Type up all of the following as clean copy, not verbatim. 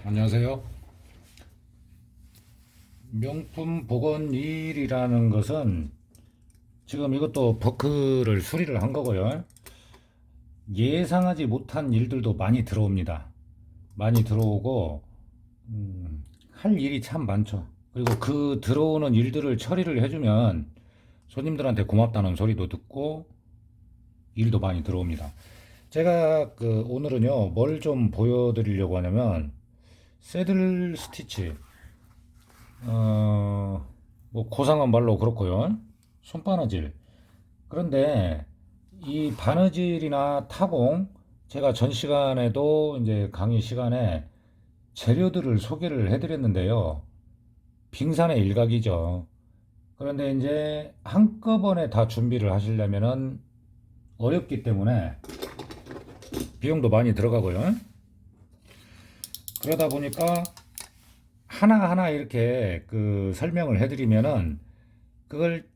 안녕하세요. 명품 복원일이라는 것은 지금 이것도 버크를 수리를 한 거고요. 예상하지 못한 일들도 많이 들어옵니다. 많이 들어오고 할 일이 참 많죠. 그리고 그 들어오는 일들을 처리를 해주면 손님들한테 고맙다는 소리도 듣고 일도 많이 들어옵니다. 제가 오늘은요 뭘 좀 보여드리려고 하냐면 새들 스티치, 어, 뭐 고상한 말로 그렇고요. 손바느질. 그런데 이 바느질이나 타공, 제가 전 시간에도 이제 강의 시간에 재료들을 소개를 해드렸는데요. 빙산의 일각이죠. 그런데 이제 한꺼번에 다 준비를 하시려면은 어렵기 때문에 비용도 많이 들어가고요. 그러다 보니까 하나하나 이렇게 설명을 해드리면은 그걸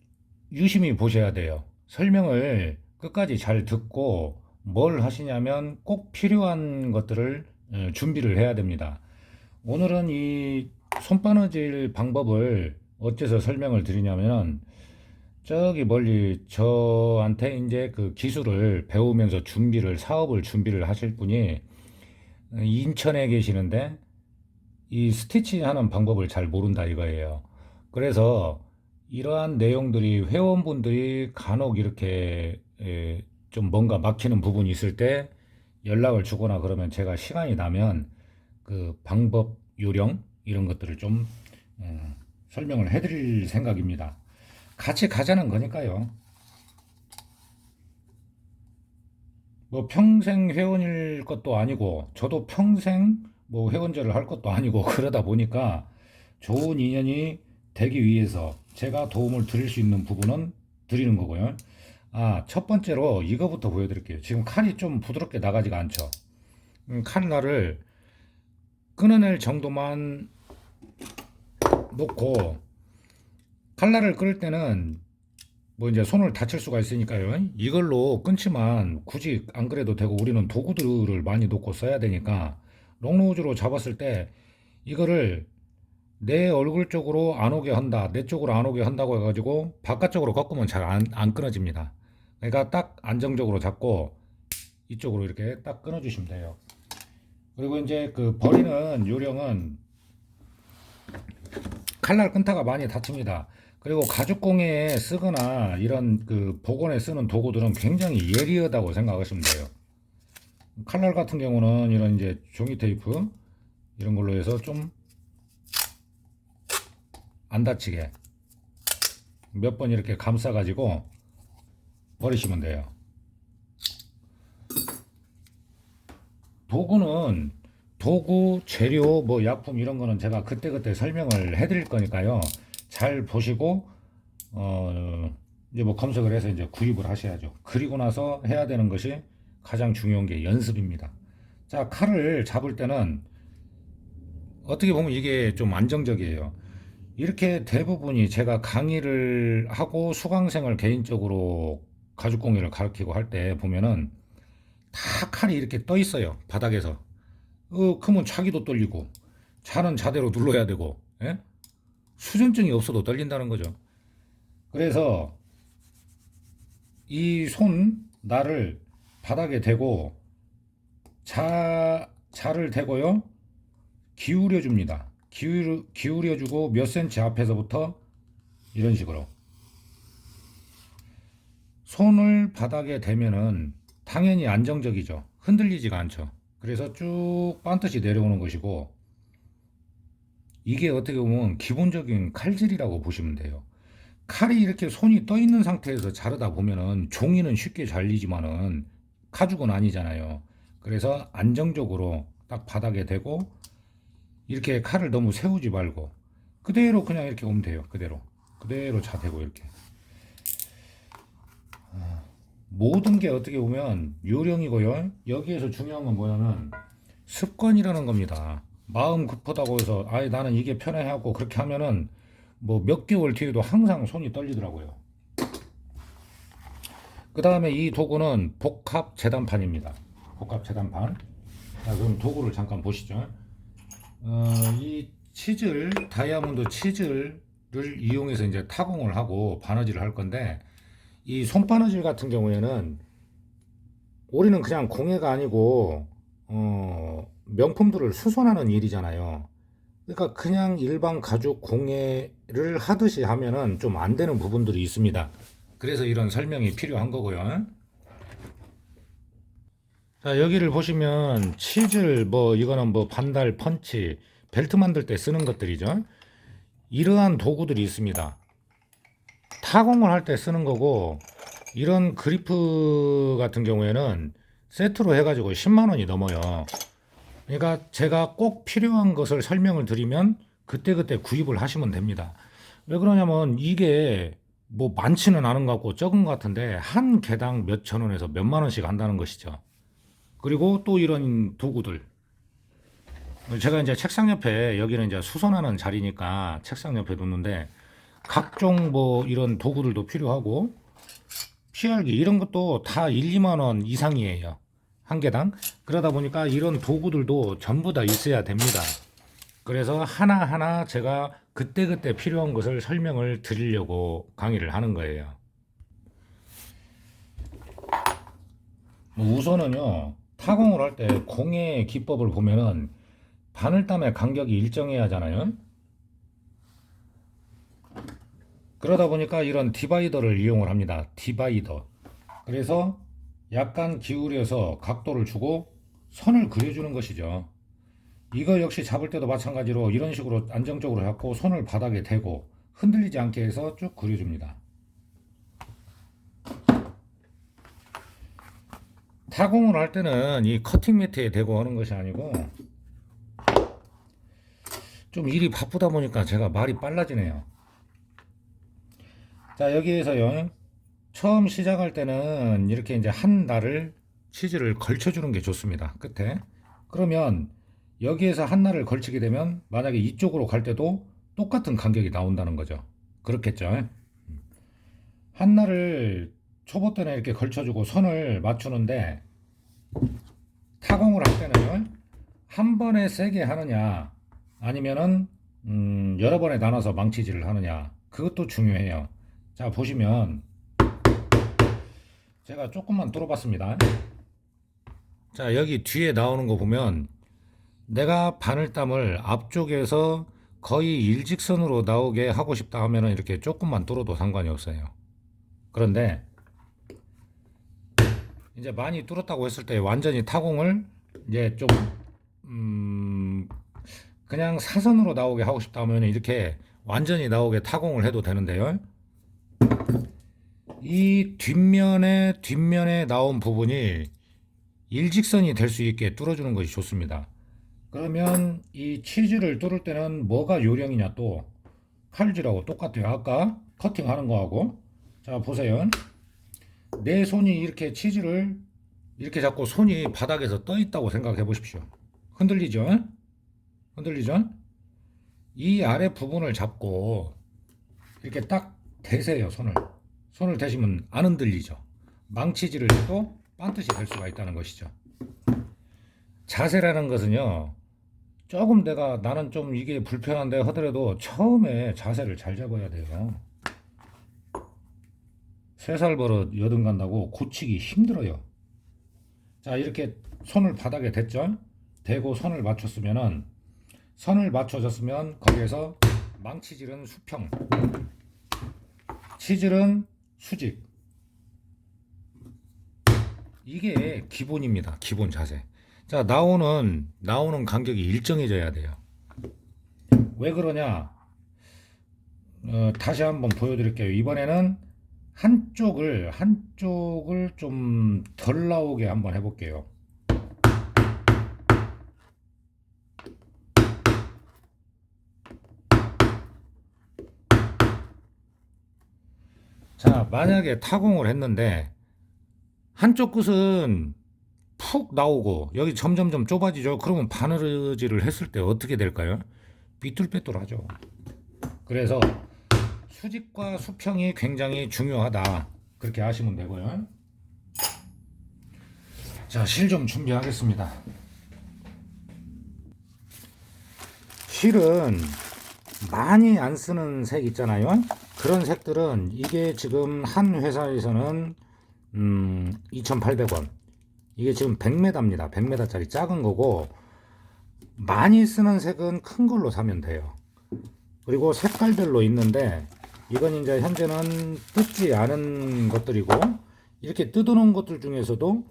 유심히 보셔야 돼요. 설명을 끝까지 잘 듣고 뭘 하시냐면 꼭 필요한 것들을 준비를 해야 됩니다. 오늘은 이 손바느질 방법을 어째서 설명을 드리냐면은 저기 멀리 저한테 이제 그 기술을 배우면서 사업을 준비를 하실 분이 인천에 계시는데 이 스티치 하는 방법을 잘 모른다 이거예요. 그래서 이러한 내용들이 회원분들이 간혹 이렇게 좀 뭔가 막히는 부분이 있을 때 연락을 주거나 그러면 제가 시간이 나면 그 방법 요령 이런 것들을 좀 설명을 해드릴 생각입니다. 같이 가자는 거니까요. 뭐 평생 회원일 것도 아니고 저도 평생 뭐 회원제를 할 것도 아니고 그러다 보니까 좋은 인연이 되기 위해서 제가 도움을 드릴 수 있는 부분은 드리는 거고요. 첫 번째로 이거부터 보여드릴게요. 지금 칼이 좀 부드럽게 나가지가 않죠. 칼날을 끊어낼 정도만 놓고 칼날을 끊을 때는 뭐 이제 손을 다칠 수가 있으니까요. 이걸로 끊지만 굳이 안 그래도 되고 우리는 도구들을 많이 놓고 써야 되니까 롱노즈로 잡았을 때 이거를 내 얼굴 쪽으로 안 오게 한다, 내 쪽으로 안 오게 한다고 해가지고 바깥쪽으로 꺾으면 잘 안 끊어집니다. 그러니까 딱 안정적으로 잡고 이쪽으로 이렇게 딱 끊어주시면 돼요. 그리고 이제 그 버리는 요령은 칼날 끊다가 많이 다칩니다. 그리고 가죽공예에 쓰거나 이런 그 복원에 쓰는 도구들은 굉장히 예리하다고 생각하시면 돼요. 칼날 같은 경우는 이런 이제 종이 테이프 이런 걸로 해서 좀 안 다치게 몇 번 이렇게 감싸 가지고 버리시면 돼요. 도구는 도구, 재료, 뭐 약품 이런 거는 제가 그때그때 설명을 해드릴 거니까요. 잘 보시고 이제 뭐 검색을 해서 이제 구입을 하셔야죠. 그리고 나서 해야 되는 것이 가장 중요한 게 연습입니다. 자, 칼을 잡을 때는 어떻게 보면 이게 좀 안정적이에요. 이렇게 대부분이 제가 강의를 하고 수강생을 개인적으로 가죽공예를 가르치고 할 때 보면은 다 칼이 이렇게 떠 있어요. 바닥에서. 그러면 차기도 떨리고, 차는 자대로 눌러야 되고, 예? 수전증이 없어도 떨린다는 거죠. 그래서 이 손, 나를 바닥에 대고, 자를 대고요, 기울여 줍니다. 기울여 주고 몇 센치 앞에서부터 이런 식으로. 손을 바닥에 대면은 당연히 안정적이죠. 흔들리지가 않죠. 그래서 쭉 반듯이 내려오는 것이고, 이게 어떻게 보면 기본적인 칼질이라고 보시면 돼요. 칼이 이렇게 손이 떠 있는 상태에서 자르다 보면은 종이는 쉽게 잘리지만은 가죽은 아니잖아요. 그래서 안정적으로 딱 바닥에 대고 이렇게 칼을 너무 세우지 말고 그대로 그냥 이렇게 오면 돼요. 그대로 자대고 이렇게. 모든 게 어떻게 보면 요령이고요. 여기에서 중요한 건 뭐냐면 습관이라는 겁니다. 마음 급하다고 해서 아예 나는 이게 편해 하고 그렇게 하면은 뭐 몇 개월 뒤에도 항상 손이 떨리더라고요. 그 다음에 이 도구는 복합 재단판입니다. 복합 재단판. 자, 그럼 도구를 잠깐 보시죠. 이 치즐, 다이아몬드 치즐을 이용해서 이제 타공을 하고 바느질을 할 건데, 이 손바느질 같은 경우에는 우리는 그냥 공예가 아니고 명품들을 수선하는 일이잖아요. 그러니까 그냥 일반 가죽 공예를 하듯이 하면은 좀 안 되는 부분들이 있습니다. 그래서 이런 설명이 필요한 거고요. 자, 여기를 보시면 치즐, 뭐 이거는 뭐 반달, 펀치, 벨트 만들 때 쓰는 것들이죠. 이러한 도구들이 있습니다. 타공을 할 때 쓰는 거고, 이런 그리프 같은 경우에는 세트로 해가지고 10만 원이 넘어요. 그러니까 제가 꼭 필요한 것을 설명을 드리면 그때그때 구입을 하시면 됩니다. 왜 그러냐면 이게 뭐 많지는 않은 것 같고 적은 것 같은데 한 개당 몇천 원에서 몇만 원씩 한다는 것이죠. 그리고 또 이런 도구들. 제가 이제 책상 옆에, 여기는 이제 수선하는 자리니까 책상 옆에 놓는데 각종 뭐 이런 도구들도 필요하고, 피알기 이런 것도 다 1, 2만 원 이상이에요. 한 개당. 그러다 보니까 이런 도구들도 전부 다 있어야 됩니다. 그래서 하나하나 제가 그때그때 필요한 것을 설명을 드리려고 강의를 하는 거예요. 우선은요, 타공을 할 때 공예 기법을 보면은 바늘땀의 간격이 일정해야 하잖아요. 그러다 보니까 이런 디바이더를 이용을 합니다. 디바이더. 그래서 약간 기울여서 각도를 주고 선을 그려주는 것이죠. 이거 역시 잡을 때도 마찬가지로 이런 식으로 안정적으로 잡고 손을 바닥에 대고 흔들리지 않게 해서 쭉 그려줍니다. 타공을 할 때는 이 커팅 매트에 대고 하는 것이 아니고, 좀 일이 바쁘다 보니까 제가 말이 빨라지네요. 자, 여기에서요, 처음 시작할 때는 이렇게 이제 한 날을 치즈를 걸쳐주는 게 좋습니다. 끝에. 그러면 여기에서 한 날을 걸치게 되면 만약에 이쪽으로 갈 때도 똑같은 간격이 나온다는 거죠. 그렇겠죠. 한 날을 초보 때는 이렇게 걸쳐주고 선을 맞추는데, 타공을 할 때는 한 번에 세게 하느냐 아니면은 여러 번에 나눠서 망치질을 하느냐, 그것도 중요해요. 자, 보시면 제가 조금만 뚫어봤습니다. 자, 여기 뒤에 나오는 거 보면 내가 바늘땀을 앞쪽에서 거의 일직선으로 나오게 하고 싶다 하면은 이렇게 조금만 뚫어도 상관이 없어요. 그런데 이제 많이 뚫었다고 했을 때 완전히 타공을 이제 좀 그냥 사선으로 나오게 하고 싶다 하면 이렇게 완전히 나오게 타공을 해도 되는데요. 이 뒷면에 나온 부분이 일직선이 될 수 있게 뚫어주는 것이 좋습니다. 그러면 이 치즈를 뚫을 때는 뭐가 요령이냐, 또 칼질하고 똑같아요. 아까 커팅하는 거하고. 자, 보세요. 내 손이 이렇게 치즈를 이렇게 잡고 손이 바닥에서 떠 있다고 생각해 보십시오. 흔들리죠? 흔들리죠? 이 아래 부분을 잡고 이렇게 딱 대세요, 손을. 손을 대시면 안 흔들리죠. 망치질을 해도 반드시 될 수가 있다는 것이죠. 자세라는 것은요, 조금 나는 좀 이게 불편한데 하더라도 처음에 자세를 잘 잡아야 돼요. 3살 버릇 여든 간다고 고치기 힘들어요. 자, 이렇게 손을 바닥에 댔죠? 대고 선을 맞췄으면은, 선을 맞춰졌으면 거기에서 망치질은 수평, 치질은 수직. 이게 기본입니다. 기본 자세. 자, 나오는 간격이 일정해져야 돼요. 왜 그러냐? 다시 한번 보여드릴게요. 이번에는 한쪽을 좀 덜 나오게 한번 해볼게요. 자, 만약에 타공을 했는데 한쪽 끝은 푹 나오고 여기 점점점 좁아지죠. 그러면 바느질을 했을 때 어떻게 될까요? 삐뚤빼뚤하죠. 그래서 수직과 수평이 굉장히 중요하다, 그렇게 아시면 되고요. 자, 실 좀 준비하겠습니다. 실은 많이 안 쓰는 색 있잖아요. 그런 색들은 이게 지금 한 회사에서는 2,800원. 이게 지금 100m입니다. 100m짜리 작은 거고, 많이 쓰는 색은 큰 걸로 사면 돼요. 그리고 색깔별로 있는데, 이건 이제 현재는 뜯지 않은 것들이고, 이렇게 뜯어놓은 것들 중에서도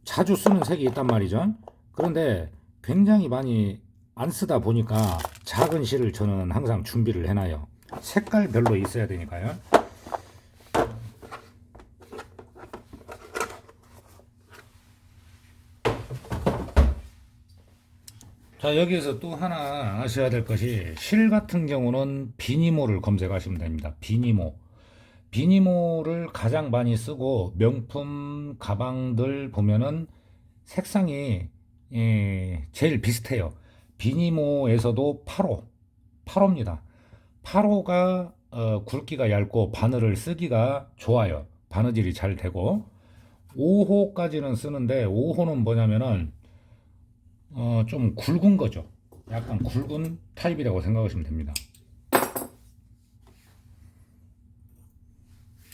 자주 쓰는 색이 있단 말이죠. 그런데 굉장히 많이 안 쓰다 보니까 작은 실을 저는 항상 준비를 해놔요. 색깔별로 있어야 되니까요. 자, 여기에서 또 하나 아셔야 될 것이, 실 같은 경우는 비니모를 검색하시면 됩니다. 비니모. 비니모를 가장 많이 쓰고, 명품 가방들 보면은 색상이 제일 비슷해요. 비니모에서도 8호입니다. 8호가 굵기가 얇고 바늘을 쓰기가 좋아요. 바느질이 잘 되고, 5호까지는 쓰는데, 5호는 뭐냐면은 좀 굵은 거죠. 약간 굵은 타입이라고 생각하시면 됩니다.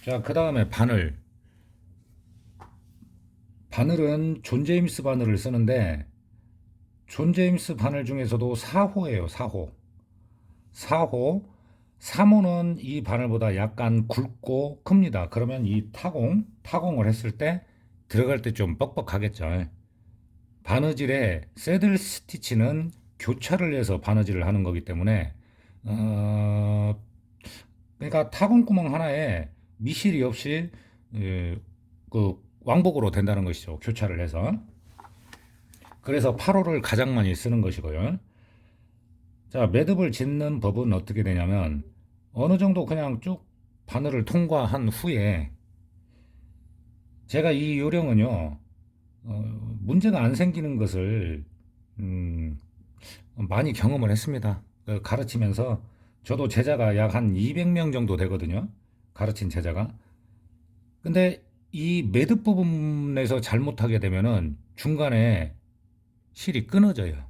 자, 그 다음에 바늘. 바늘은 존 제임스 바늘을 쓰는데, 존 제임스 바늘 중에서도 4호예요. 4호. 4호. 3호는 이 바늘보다 약간 굵고 큽니다. 그러면 이 타공을 했을 때 들어갈 때 좀 뻑뻑하겠죠. 바느질에 새들 스티치는 교차를 해서 바느질을 하는 거기 때문에, 어, 그러니까 타공구멍 하나에 미실이 없이 그 왕복으로 된다는 것이죠. 교차를 해서. 그래서 8호를 가장 많이 쓰는 것이고요. 자, 매듭을 짓는 법은 어떻게 되냐면, 어느 정도 그냥 쭉 바늘을 통과한 후에, 제가 이 요령은요, 문제가 안 생기는 것을 음, 많이 경험을 했습니다. 가르치면서 저도 제자가 약 한 200명 정도 되거든요. 가르친 제자가. 근데 이 매듭 부분에서 잘못하게 되면은 중간에 실이 끊어져요.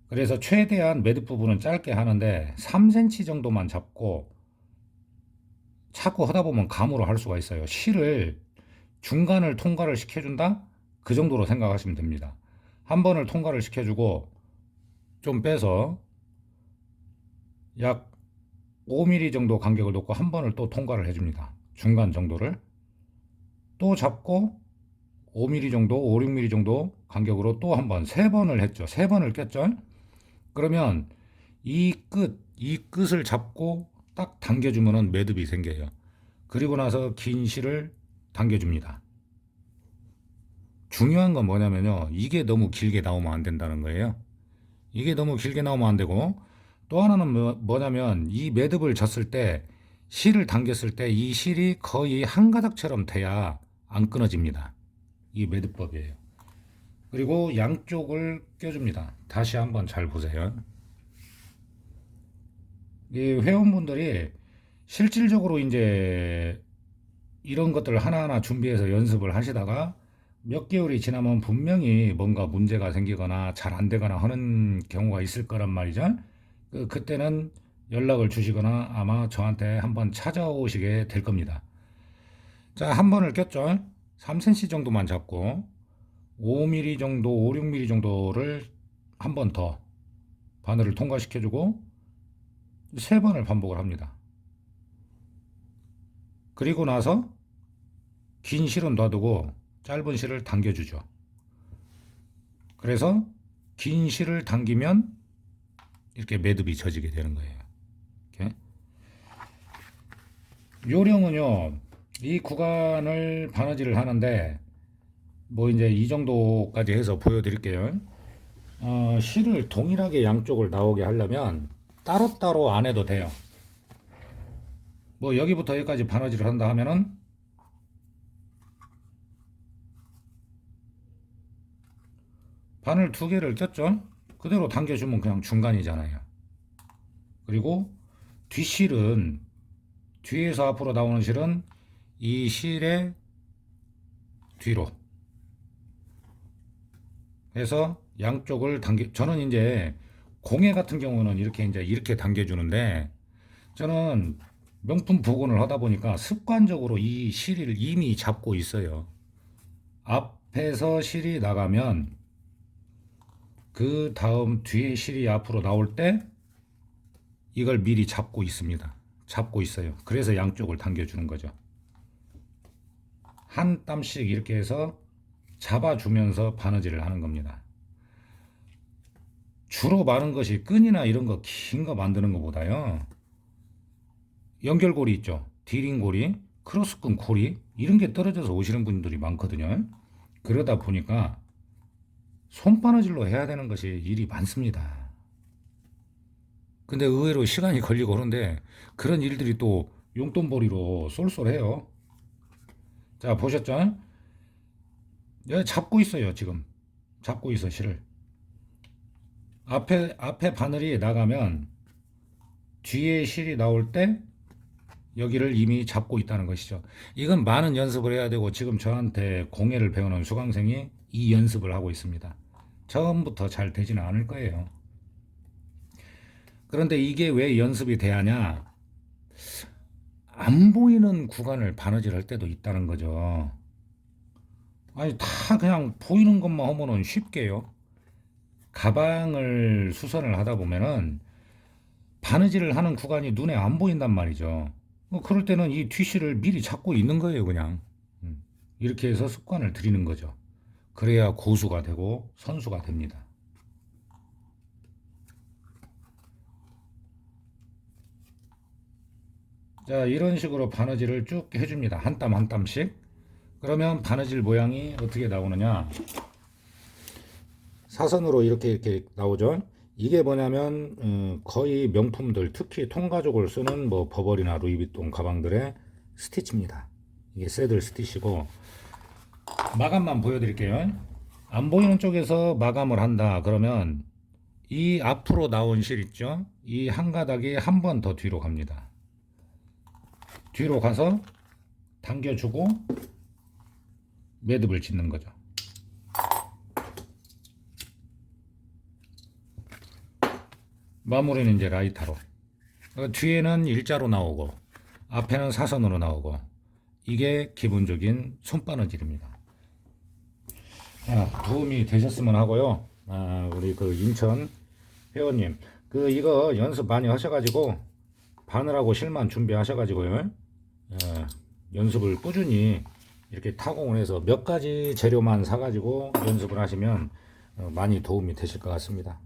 그래서 최대한 매듭 부분은 짧게 하는데 3cm 정도만 잡고 자꾸 하다 보면 감으로 할 수가 있어요. 실을 중간을 통과를 시켜준다? 그 정도로 생각하시면 됩니다. 한 번을 통과를 시켜주고 좀 빼서 약 5mm 정도 간격을 놓고 한 번을 또 통과를 해줍니다. 중간 정도를. 또 잡고 5mm 정도, 5, 6mm 정도 간격으로 또 한 번, 세 번을 했죠. 세 번을 꼈죠. 그러면 이 끝을 잡고 딱 당겨주면은 매듭이 생겨요. 그리고 나서 긴 실을 당겨줍니다. 중요한 건 뭐냐면요. 이게 너무 길게 나오면 안 된다는 거예요. 이게 너무 길게 나오면 안 되고, 또 하나는 뭐냐면 이 매듭을 졌을 때 실을 당겼을 때 이 실이 거의 한 가닥처럼 돼야 안 끊어집니다. 이 매듭법이에요. 그리고 양쪽을 껴줍니다. 다시 한번 잘 보세요. 이 회원분들이 실질적으로 이제 이런 것들을 하나하나 준비해서 연습을 하시다가 몇 개월이 지나면 분명히 뭔가 문제가 생기거나 잘 안 되거나 하는 경우가 있을 거란 말이죠. 그때는 연락을 주시거나 아마 저한테 한번 찾아오시게 될 겁니다. 자, 한 번을 꼈죠. 3cm 정도만 잡고 5mm 정도, 5, 6mm 정도를 한 번 더 바늘을 통과시켜주고 세 번을 반복을 합니다. 그리고 나서 긴 실은 놔두고 짧은 실을 당겨주죠. 그래서 긴 실을 당기면 이렇게 매듭이 져지게 되는 거예요. 이렇게. 요령은요, 이 구간을 바느질을 하는데, 뭐 이제 이 정도까지 해서 보여드릴게요. 실을 동일하게 양쪽을 나오게 하려면 따로따로 안 해도 돼요. 뭐 여기부터 여기까지 바느질을 한다 하면은 바늘 두 개를 꼈죠? 그대로 당겨주면 그냥 중간이잖아요. 그리고 뒷실은, 뒤에서 앞으로 나오는 실은 이 실의 뒤로 해서 양쪽을 저는 이제 공예 같은 경우는 이렇게 당겨주는데, 저는 명품 복원을 하다 보니까 습관적으로 이 실을 이미 잡고 있어요. 앞에서 실이 나가면 그 다음 뒤에 실이 앞으로 나올 때 이걸 미리 잡고 있습니다. 잡고 있어요. 그래서 양쪽을 당겨주는 거죠. 한 땀씩 이렇게 해서 잡아주면서 바느질을 하는 겁니다. 주로 많은 것이 끈이나 이런 거 긴 거 만드는 것보다요, 연결고리 있죠. 디링고리, 크로스끈 고리 이런 게 떨어져서 오시는 분들이 많거든요. 그러다 보니까 손바느질로 해야 되는 것이 일이 많습니다. 근데 의외로 시간이 걸리고 그런데 그런 일들이 또 용돈벌이로 쏠쏠해요. 자, 보셨죠? 여기 잡고 있어요, 지금. 잡고 있어, 실을. 앞에 바늘이 나가면 뒤에 실이 나올 때 여기를 이미 잡고 있다는 것이죠. 이건 많은 연습을 해야 되고, 지금 저한테 공예를 배우는 수강생이 이 연습을 하고 있습니다. 처음부터 잘 되지는 않을 거예요. 그런데 이게 왜 연습이 돼야 하냐? 안 보이는 구간을 바느질 할 때도 있다는 거죠. 아니, 다 그냥 보이는 것만 하면은 쉽게요. 가방을 수선을 하다 보면은 바느질을 하는 구간이 눈에 안 보인단 말이죠. 그럴 때는 이 뒤실을 미리 잡고 있는 거예요, 그냥. 이렇게 해서 습관을 들이는 거죠. 그래야 고수가 되고 선수가 됩니다. 자, 이런 식으로 바느질을 쭉 해줍니다. 한 땀 한 땀씩. 그러면 바느질 모양이 어떻게 나오느냐? 사선으로 이렇게 나오죠. 이게 뭐냐면 거의 명품들, 특히 통가죽을 쓰는 뭐 버버리나 루이비통 가방들의 스티치입니다. 이게 새들 스티치고, 마감만 보여드릴게요. 안 보이는 쪽에서 마감을 한다 그러면 이 앞으로 나온 실 있죠? 이 한 가닥이 한 번 더 뒤로 갑니다. 뒤로 가서 당겨주고 매듭을 짓는 거죠. 마무리는 이제 라이터로. 뒤에는 일자로 나오고 앞에는 사선으로 나오고, 이게 기본적인 손바느질입니다. 도움이 되셨으면 하고요. 우리 그 인천 회원님, 이거 연습 많이 하셔가지고 바늘하고 실만 준비하셔가지고요. 연습을 꾸준히 이렇게 타공을 해서 몇 가지 재료만 사가지고 연습을 하시면 많이 도움이 되실 것 같습니다.